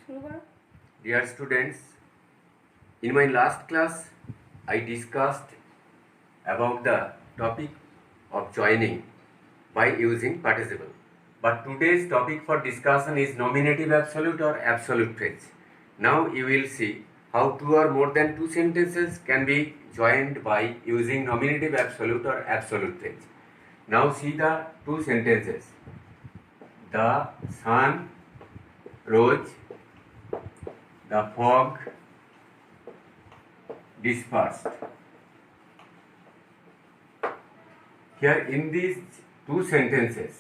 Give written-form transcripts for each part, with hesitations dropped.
শুরু করো। Dear students, in my last class, I discussed about the topic of joining by using participle. But today's topic for discussion is nominative absolute or absolute phrase. Now you will see how two or more than two sentences can be joined by using nominative absolute or absolute phrase. Now see the two sentences. The sun rose, the fog dispersed. Here in these two sentences,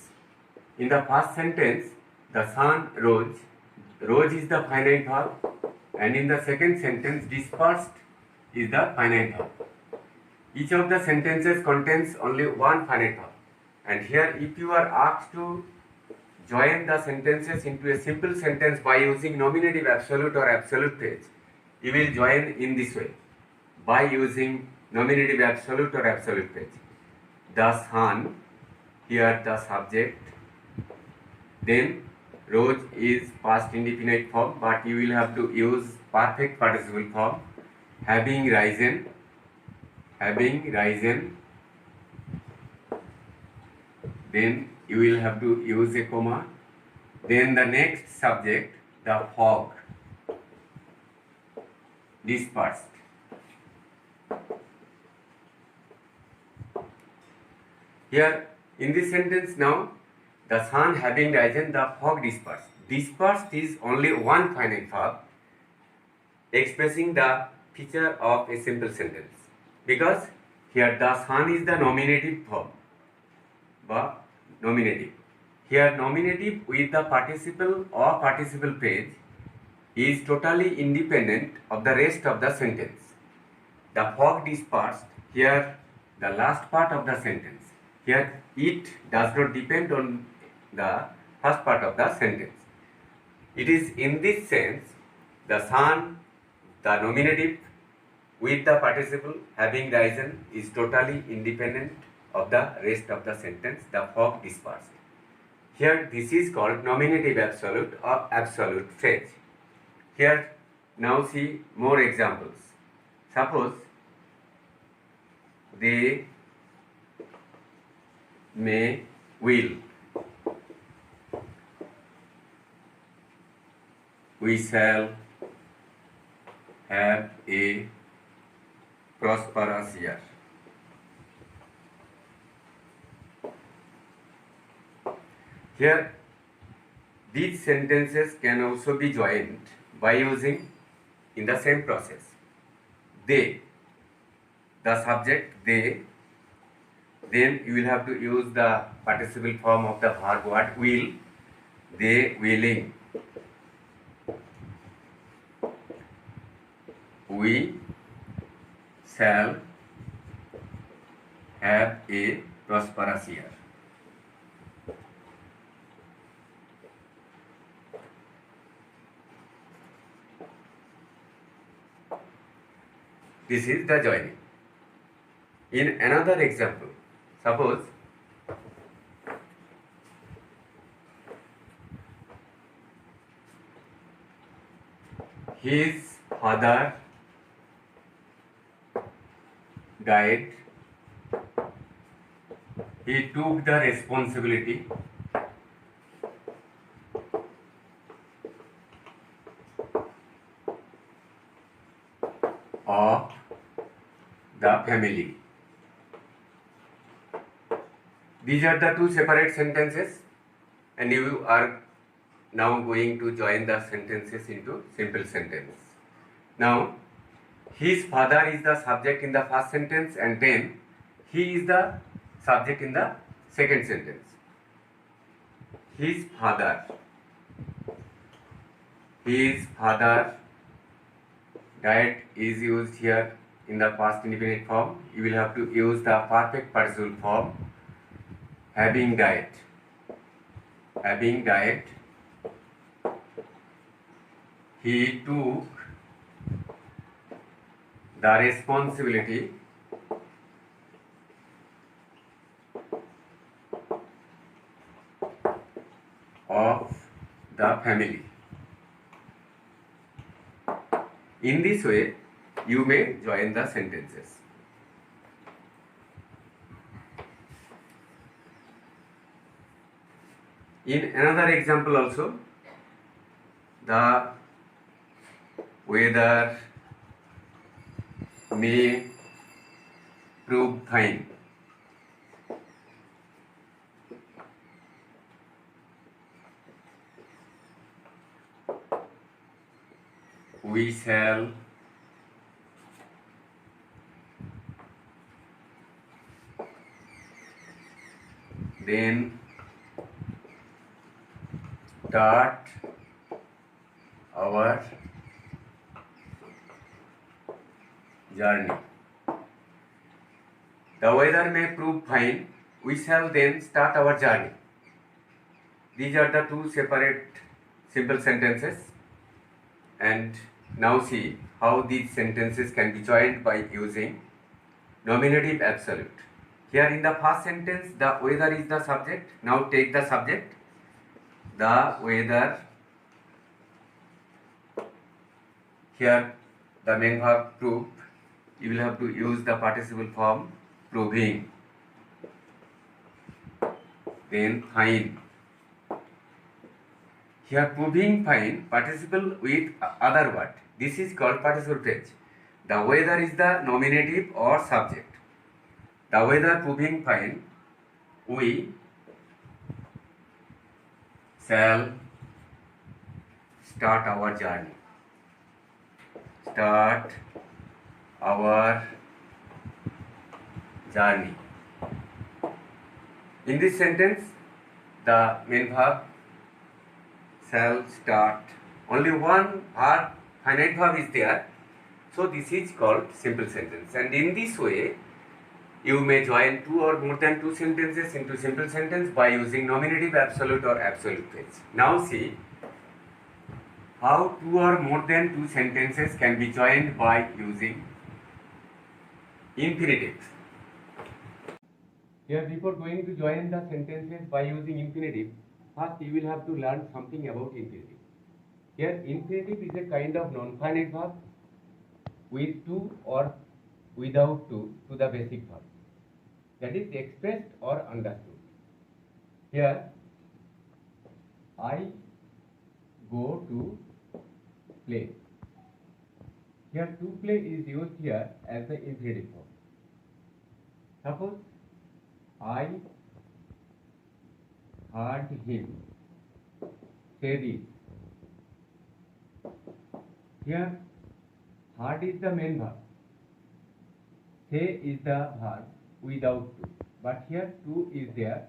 in the first sentence, the sun rose, rose is the finite verb, and in the second sentence, dispersed is the finite verb. Each of the sentences contains only one finite verb. And here, if you are asked to join the sentences into a simple sentence by using nominative absolute or absolute phrase, you will join in this way by using nominative absolute or absolute phrase. The sun, here the subject, then rose is past indefinite form, but you will have to use perfect participle form, having risen, then you will have to use a comma, then the next subject, the fog, dispersed. Here in this sentence now, the sun having risen, the fog dispersed. Dispersed is only one finite verb expressing the feature of a simple sentence, because here the sun is the nominative verb, but nominative. Here nominative with the participle or participle phrase is totally independent of the rest of the sentence. The fog dispersed, here the last part of the sentence. Here it does not depend on the first part of the sentence. It is in this sense the sun, the nominative with the participle having risen is totally independent of the rest of the sentence, the fog dispersed. Here this is called nominative absolute or absolute phrase. Here now see more examples. Suppose they may will, we shall have a prosperous year. Here these sentences can also be joined by using in the same process. They, the subject they, then you will have to use the participle form of the verb word will, they willing, we shall have a prosperous year. This is the joining. In another example, suppose his father died, he took the responsibility of the family. These are the two separate sentences, and you are now going to join the sentences into simple sentence. Now, his father is the subject in the first sentence, and then he is the subject in the second sentence. His father died is used here in the past indefinite form. You will have to use the perfect participle form, having died, he took the responsibility of the family. In this way, you may join the sentences. In another example also, the weather may prove fine. We shall then start our journey. The weather may prove fine. We shall then start our journey. These are the two separate simple sentences. And now see how these sentences can be joined by using nominative absolute. Here in the first sentence, the weather is the subject. Now take the subject. The weather. Here the main verb prove. You will have to use the participle form proving. Then fine. Here proving fine, participle with other word. This is called participle phrase. The weather is the nominative or subject. The weather proving fine, we shall start our journey. Start our journey. In this sentence, the main verb shall start. Only one verb, finite verb is there. So this is called simple sentence. And in this way, you may join two or more than two sentences into simple sentence by using nominative absolute or absolute phrase. Now see how two or more than two sentences can be joined by using infinitive. Here, before going to join the sentences by using infinitive, first you will have to learn something about infinitive. Here, infinitive is a kind of non-finite verb with two or without two to the basic verb, that is expressed or understood. Here, I go to play. Here, to play is used here as the infinitive form. Suppose I heard him say this. Here, heard is the main verb. Say is the verb without to. But here, to is there,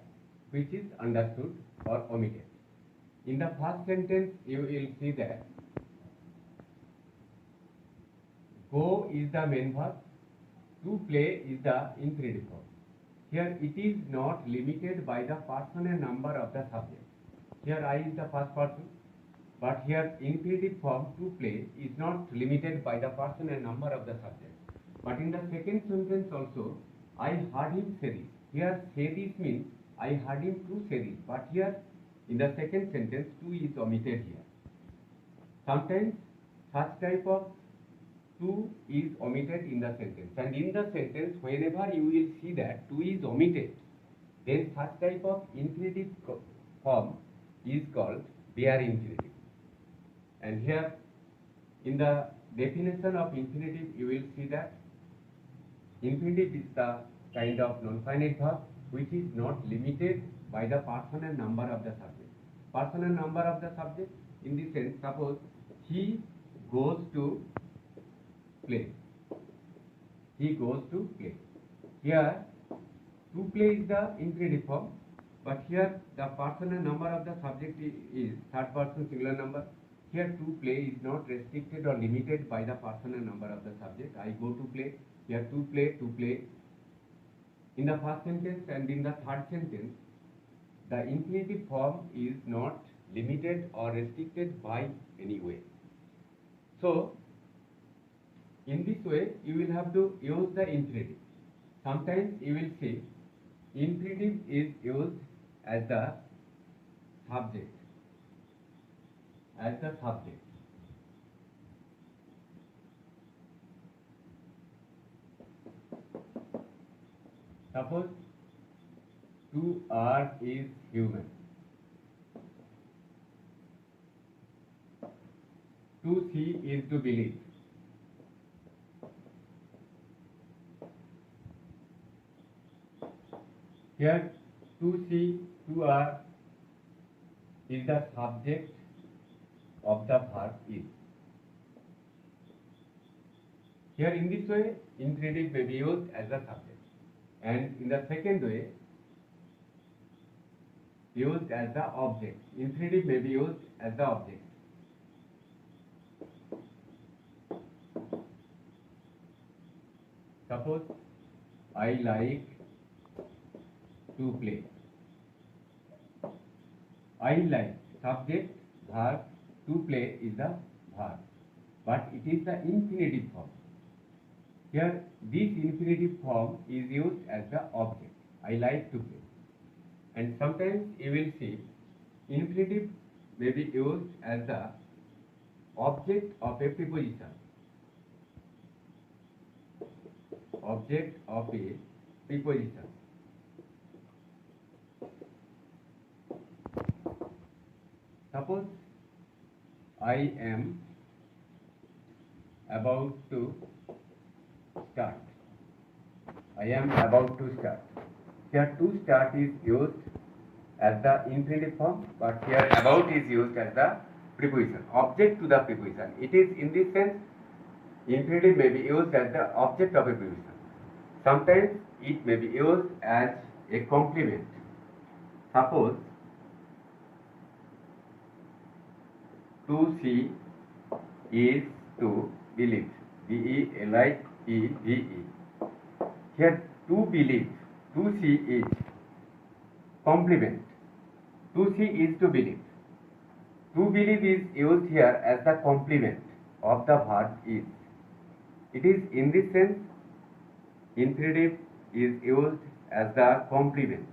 which is understood or omitted. In the first sentence, you will see that go is the main verb. To play is the infinitive form. Here it is not limited by the person and number of the subject. Here I is the first person, but here infinitive form to play is not limited by the person and number of the subject. But in the second sentence also, I heard him say this. Here say this means I heard him to say this, but here in the second sentence to is omitted here. Sometimes such type of to is omitted in the sentence, and in the sentence whenever you will see that to is omitted, then such type of infinitive form is called bare infinitive. And here in the definition of infinitive you will see that infinitive is the kind of non-finite verb which is not limited by the person and number of the subject. Person and number of the subject in this sense, suppose he goes to play. He goes to play. Here, to play is the infinitive form, but here the person and number of the subject is third person singular number. Here, to play is not restricted or limited by the person and number of the subject. I go to play. Here, to play. In the first sentence and in the third sentence, the infinitive form is not limited or restricted by any way. So, in this way, you will have to use the infinitive. Sometimes you will see infinitive is used as the subject. Suppose to are is human. To see is to believe. Here to see, to are is the subject of the verb is. Here in this way, infinitive may be used as the subject, and in the second way, used as the object. Infinitive may be used as the object. Suppose I like to play. I like, subject, verb, to play is the verb, but it is the infinitive form. Here, this infinitive form is used as the object. I like to play. And sometimes you will see infinitive may be used as the object of a preposition. Object of a preposition. Suppose I am about to start. I am about to start. Here to start is used as the infinitive form, but here about is used as the preposition, object to the preposition. It is in this sense, infinitive may be used as the object of a preposition. Sometimes it may be used as a complement. Suppose to see is to believe. B-E-L-I-E-V-E. Here to believe, to see is complement. To see is to believe. To believe is used here as the complement of the verb is. It is in this sense, infinitive is used as the complement.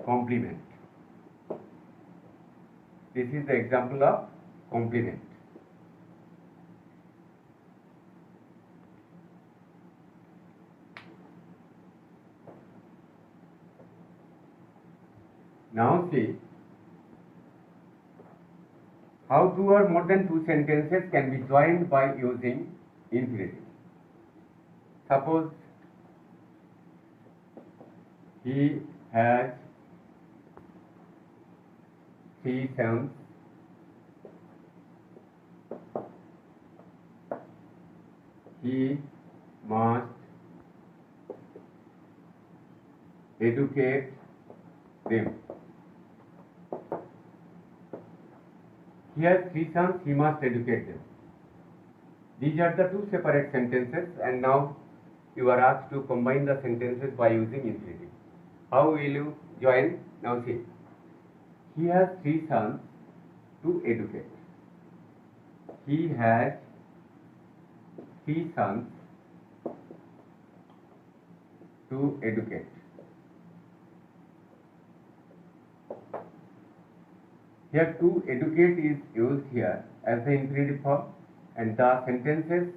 Complement. This is the example of complement. Now see how two or more than two sentences can be joined by using infinitive. Suppose he has 3 sons. He must educate them. He has 3 sons, he must educate them. These are the two separate sentences, and now you are asked to combine the sentences by using infinitive. How will you join? Now see. He has 3 sons to educate. He has 3 sons to educate. Here to educate is used here as the infinitive form, and the sentences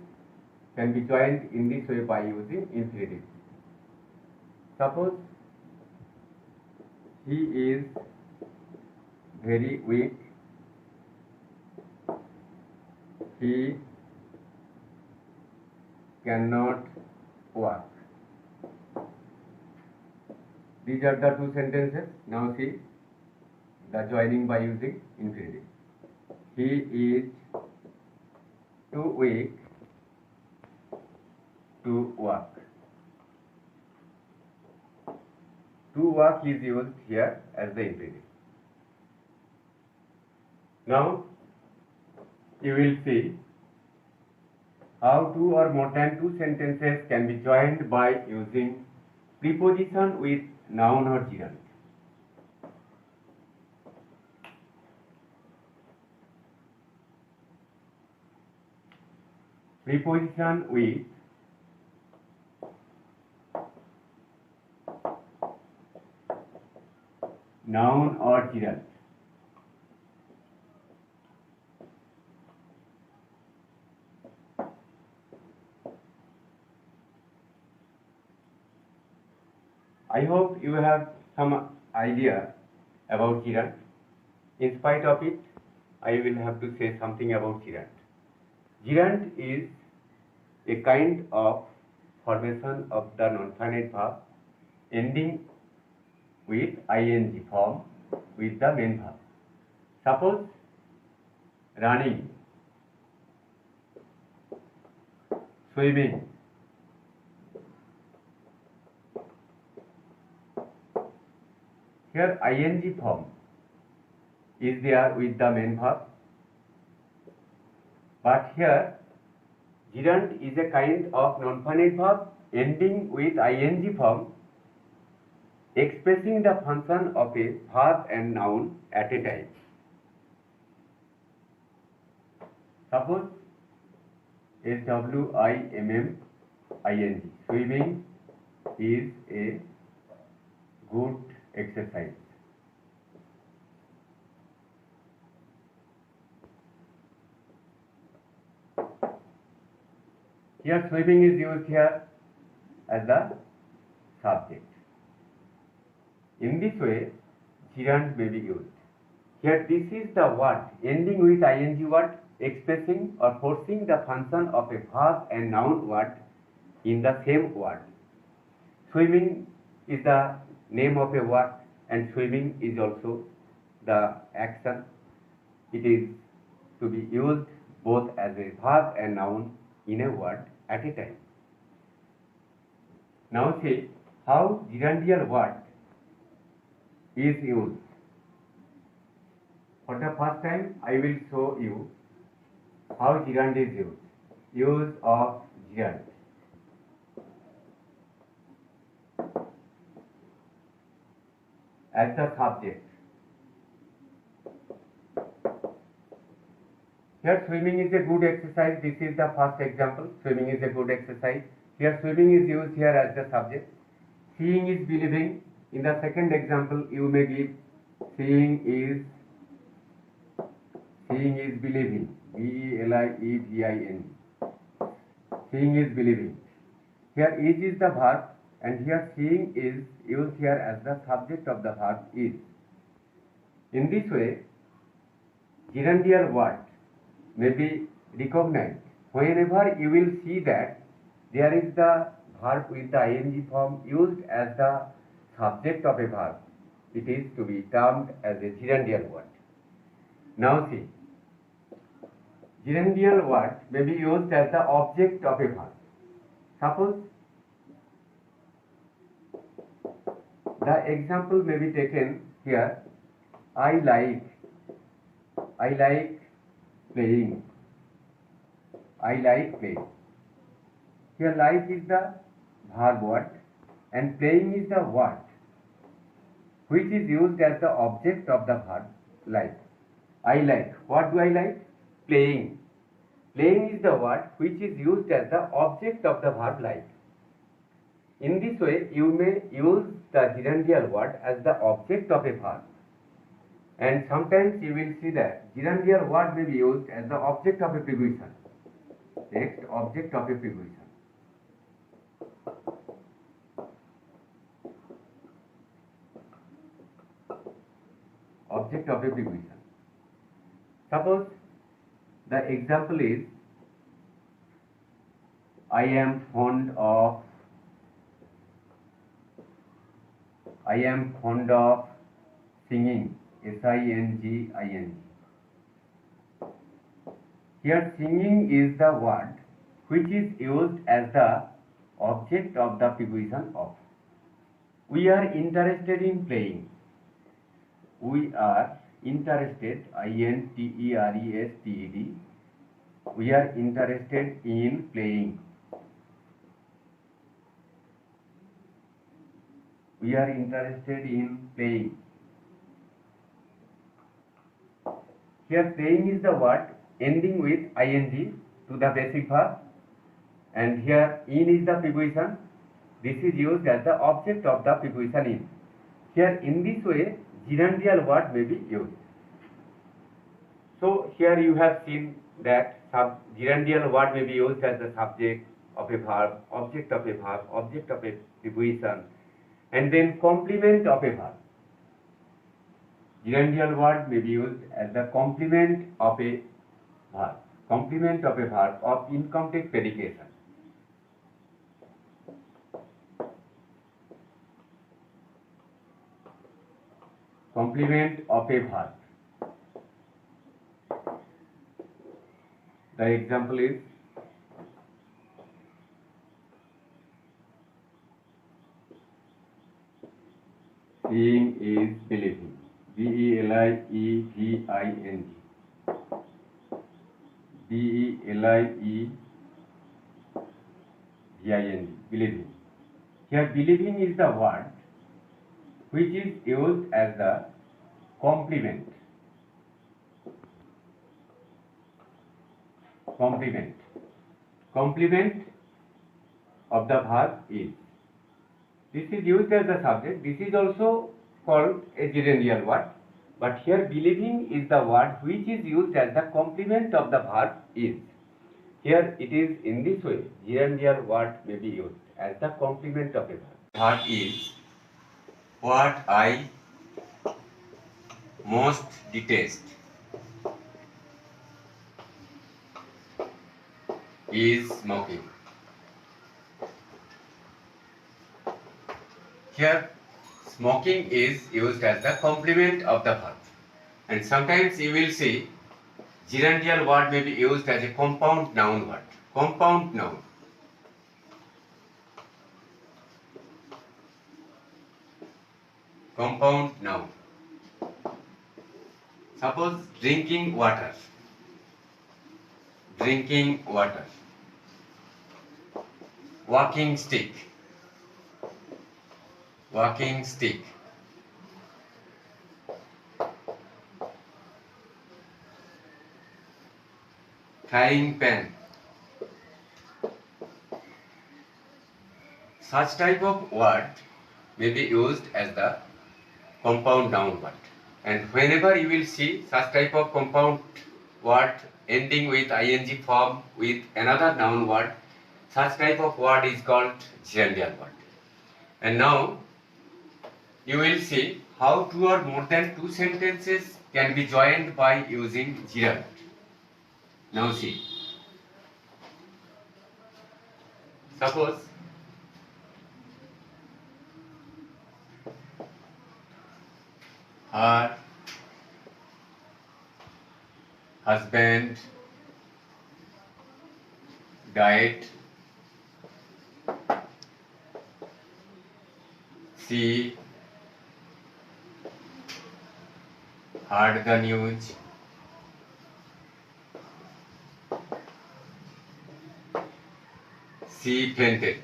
can be joined in this way by using infinitive. Suppose he is very weak. He cannot walk. These are the two sentences. Now see the joining by using infinitive. He is too weak to walk. To walk is used here as the infinitive. Now you will see how two or more than two sentences can be joined by using preposition with noun or gerund. Preposition with noun or gerund. I hope you have some idea about gerund. In spite of it, I will have to say something about gerund. Gerund is a kind of formation of the non-finite verb ending with ing form with the main verb. Suppose running, swimming, here ing form is there with the main verb, but here gerund is a kind of non-finite verb ending with ing form expressing the function of a verb and noun at a time. Suppose swimming, swimming is a good exercise. Here swimming is used here as the subject. In this way, gerund may be used. Here this is the word ending with ing word expressing or forcing the function of a verb and noun word in the same word. Swimming is the name of a word and swimming is also the action. It is to be used both as a verb and noun in a word at a time. Now see how gerundial word is used. For the first time, I will show you how gerund is used. Use of gerund. As the subject. Here swimming is a good exercise. This is the first example. Swimming is a good exercise. Here swimming is used here as the subject. Seeing is believing. In the second example, you may give seeing is believing. B-E-L-I-E-V-I-N. Seeing is believing. Here is the verb and here seeing is used here as the subject of the verb is. In this way, gerundial word may be recognized whenever you will see that there is the verb with the ing form used as the subject of a verb. It is to be termed as a gerundial word. Now see, gerundial word may be used as the object of a verb. Suppose the example may be taken here. I like playing. I like playing. Here like is the verb word and playing is the word which is used as the object of the verb like. I like. What do I like? Playing. Playing is the word which is used as the object of the verb like. In this way, you may use the gerundial word as the object of a verb. And sometimes you will see that gerundial word may be used as the object of a preposition. Next, object of a preposition. Object of a preposition. Suppose the example is I am fond of singing. S-I-N-G-I-N-G. Here singing is the word which is used as the object of the preposition of. We are interested in playing. We are interested, I-N-T-E-R-E-S-T-E-D. We are interested in playing. We are interested in playing. Here playing is the word ending with ing to the basic verb and here in is the preposition. This is used as the object of the preposition in. Here in this way gerundial word may be used. So here you have seen that gerundial word may be used as the subject of a verb, object of a verb, object of a preposition, And then complement of a verb. Gerundial word may be used as the complement of a verb. Complement of a verb of incomplete predication. Complement of a verb. The example is seeing is believing. Beliving. Beliving. Believing. Here believing is the word which is used as the complement. Complement. Complement of the verb is. This is used as the subject. This is also called a gerundial word. But here believing is the word which is used as the complement of the verb is. Here it is in this way. Gerundial word may be used as the complement of a verb. Verb is what I most detest is smoking. Here smoking is used as the complement of the verb. And sometimes you will see gerundial word may be used as a compound noun word. Compound noun. Compound noun. Suppose drinking water. Drinking water. Walking stick. Walking stick. Frying pan. Such type of word may be used as the compound noun word. And whenever you will see such type of compound word ending with ing form with another noun word, such type of word is called gerundial word. And now you will see how two or more than two sentences can be joined by using gerund. Now see. Suppose her husband died. She heard the news. She fainted.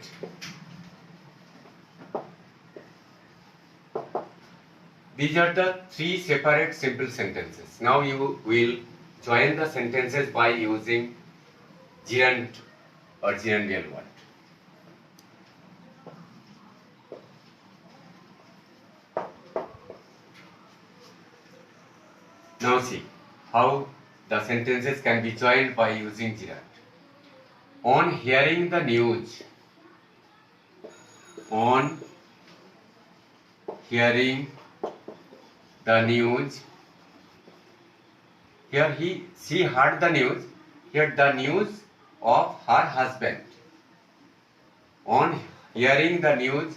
These are the three separate simple sentences. Now you will join the sentences by using gerund or gerundial word. Now see how the sentences can be joined by using gerund. On hearing the news. On hearing the news. Here she heard the news. Here the news of her husband. On hearing the news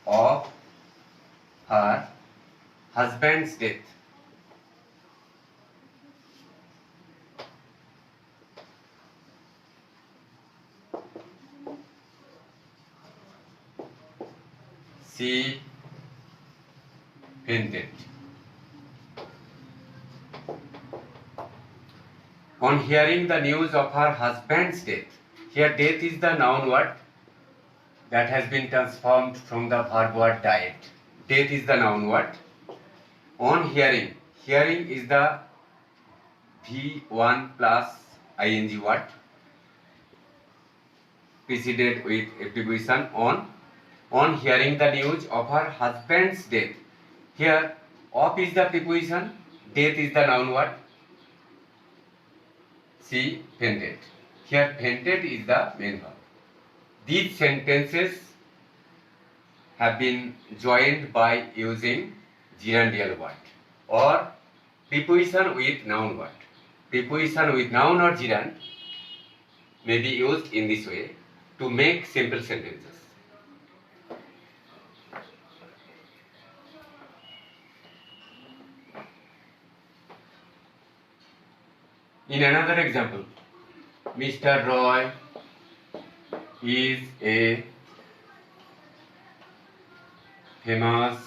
of her husband's death. She fainted. On hearing the news of her husband's death. Here death is the noun word that has been transformed from the verb word died. Death is the noun word. On hearing. Hearing is the V1 plus ing word preceded with a preposition on. On hearing the news of her husband's death. Here of is the preposition, death is the noun word. She fainted. Here fainted is the main verb. These sentences have been joined by using gerundial word or preposition with noun word. Preposition with noun or gerund may be used in this way to make simple sentences. In another example, Mr. Roy is a famous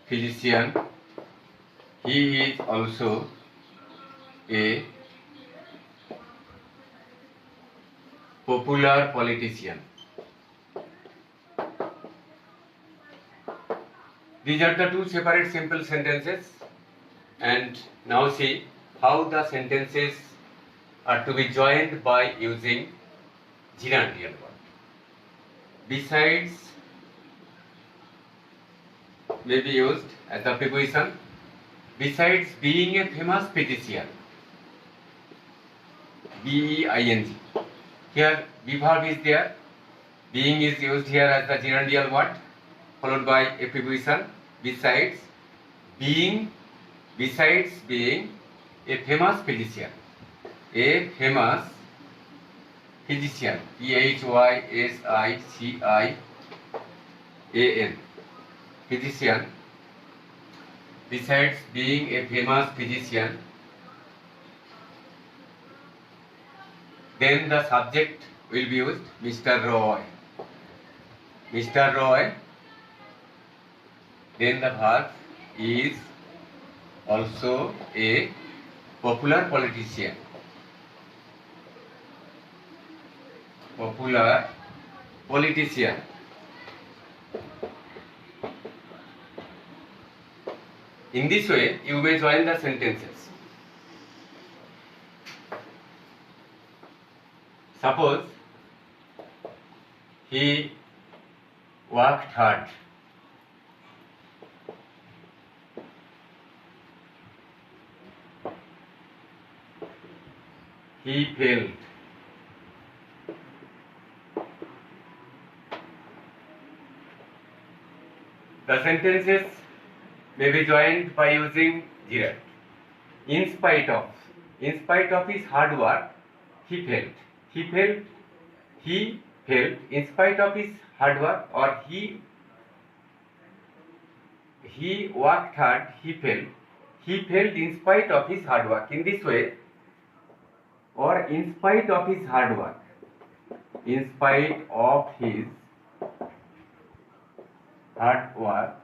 physician. He is also a popular politician. These are the two separate simple sentences, and now see how the sentences are to be joined by using gerundial word. Besides may be used as the preposition. Besides being a famous physician, B-E-I-N-G. Here be verb is there. Being is used here as the gerundial word followed by a preposition. Besides being a famous physician. A famous physician. P-H-Y-S-I-C-I-A-N. Physician. Besides being a famous physician, then the subject will be used Mr. Roy. Mr. Roy. Then the verb is also a popular politician. Popular politician. In this way, you may join the sentences. Suppose he worked hard. He failed. The sentences may be joined by using gerund. In spite of his hard work, he failed. He failed. In spite of his hard work, or he worked hard, he failed. He failed in spite of his hard work. In this way, or in spite of his hard work. In spite of his hard work,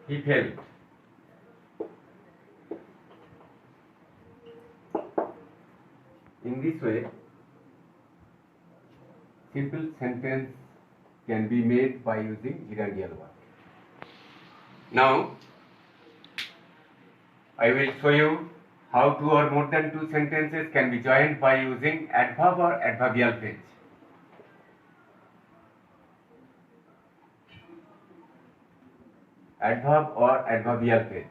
he failed. In this way, simple sentence can be made by using gerundial word. Now, I will show you how two or more than two sentences can be joined by using adverb or adverbial phrase. Adverb or adverbial phrase.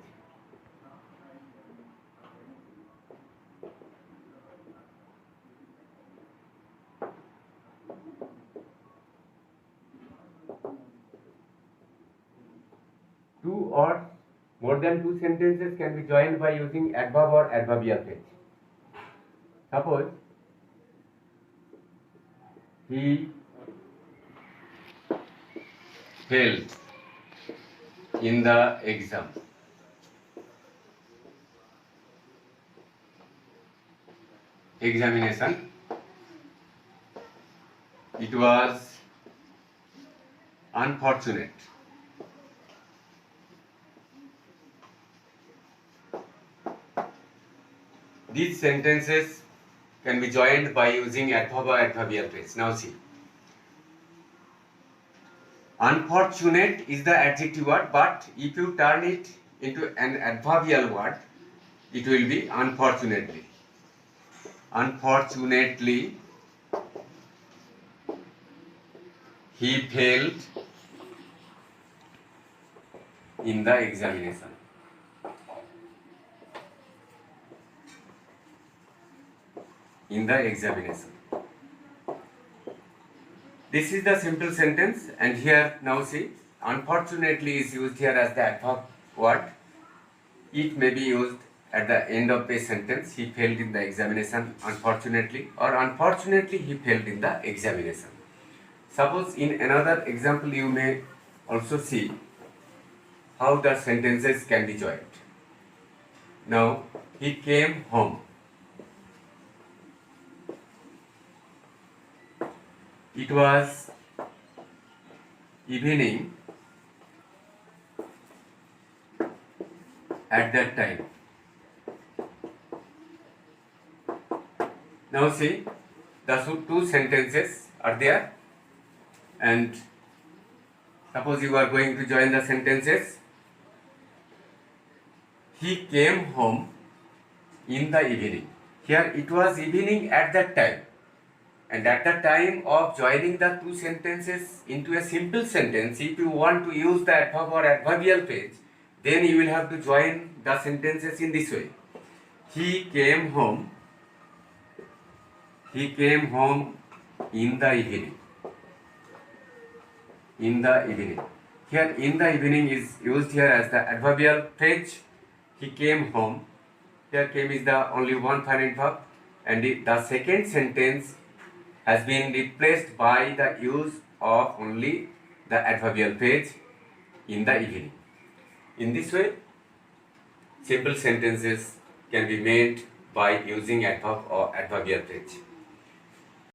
Two or more than two sentences can be joined by using adverb or adverbial phrase. Suppose he failed in the exam. Examination. It was unfortunate. These sentences can be joined by using adverb or adverbial phrase. Now see. Unfortunate is the adjective word, but if you turn it into an adverbial word, it will be unfortunately. Unfortunately, he failed in the examination. in the examination. This is the simple sentence, and here now see, unfortunately is used here as the adverb word. It may be used at the end of a sentence. He failed in the examination unfortunately, or unfortunately he failed in the examination. Suppose in another example you may also see how the sentences can be joined. Now, he came home. It was evening at that time. Now see, the two sentences are there, and suppose you are going to join the sentences. He came home in the evening. Here it was evening at that time. And at the time of joining the two sentences into a simple sentence, if you want to use the adverb or adverbial phrase, then you will have to join the sentences in this way. He came home. He came home in the evening. In the evening. Here in the evening is used here as the adverbial phrase. He came home. Here came is the only one finite verb, and the second sentence has been replaced by the use of only the adverbial phrase in the evening. In this way, simple sentences can be made by using adverb or adverbial phrase.